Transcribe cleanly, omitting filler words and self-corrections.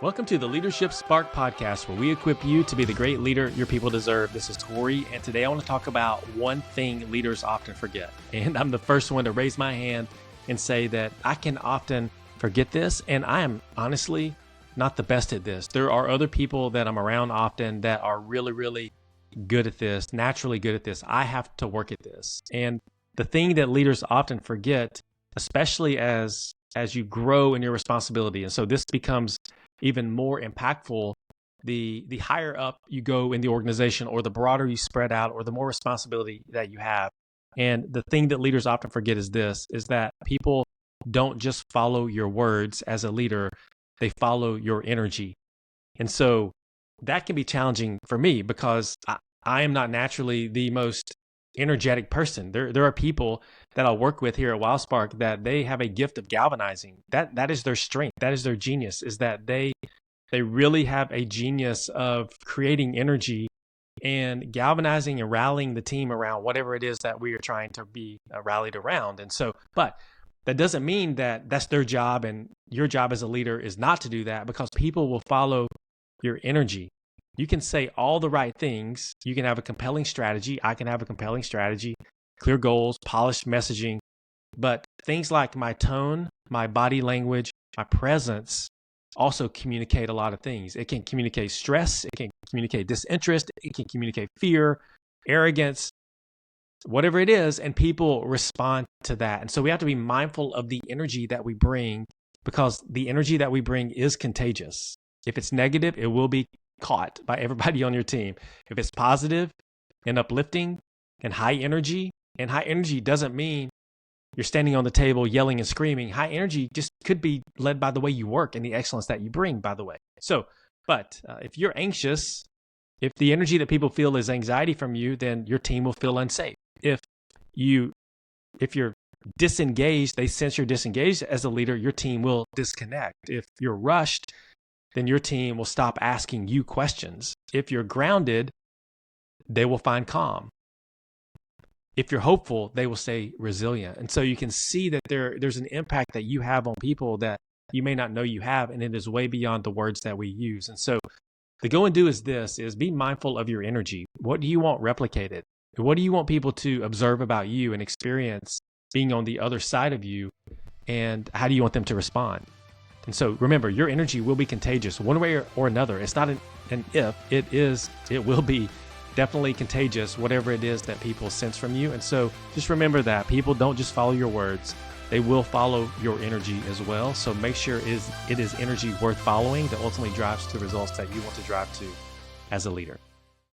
Welcome to the Leadership Spark podcast, where we equip you to be the great leader your people deserve. This is Tori, and today I want to talk about one thing leaders often forget. And I'm the first one to raise my hand and say that I can often forget this, and I am honestly not the best at this. There are other people that I'm around often that are really good at this, naturally good at this. I have to work at this. And the thing that leaders often forget, especially as you grow in your responsibility, and so this becomes even more impactful the higher up you go in the organization, or the broader you spread out, or the more responsibility that you have. And the thing that leaders often forget is that people don't just follow your words as a leader, they follow your energy. And so that can be challenging for me because I am not naturally the most energetic person. There are people that I'll work with here at WildSpark that they have a gift of galvanizing. That is their strength. That is their genius, is that they really have a genius of creating energy and galvanizing and rallying the team around whatever it is that we are trying to be rallied around. And so, but that doesn't mean that that's their job, and your job as a leader is not to do that, because people will follow your energy. You can say all the right things. You can have a compelling strategy. I can have a compelling strategy, clear goals, polished messaging. But things like my tone, my body language, my presence also communicate a lot of things. It can communicate stress. It can communicate disinterest. It can communicate fear, arrogance, whatever it is. And people respond to that. And so we have to be mindful of the energy that we bring, because the energy that we bring is contagious. If it's negative, it will be caught by everybody on your team. If it's positive and uplifting and high energy doesn't mean you're standing on the table yelling and screaming. High energy just could be led by the way you work and the excellence that you bring, by the way. So, but if you're anxious, if the energy that people feel is anxiety from you, then your team will feel unsafe. If you're disengaged, they sense you're disengaged as a leader, your team will disconnect. If you're rushed, then your team will stop asking you questions. If you're grounded, they will find calm. If you're hopeful, they will stay resilient. And so you can see that there's an impact that you have on people that you may not know you have, and it is way beyond the words that we use. And so the go and do is be mindful of your energy. What do you want replicated? What do you want people to observe about you and experience being on the other side of you? And how do you want them to respond? And so remember, your energy will be contagious one way or another. It's not an if, it will be definitely contagious, whatever it is that people sense from you. And so just remember that people don't just follow your words, they will follow your energy as well. So make sure it is energy worth following that ultimately drives to the results that you want to drive to as a leader.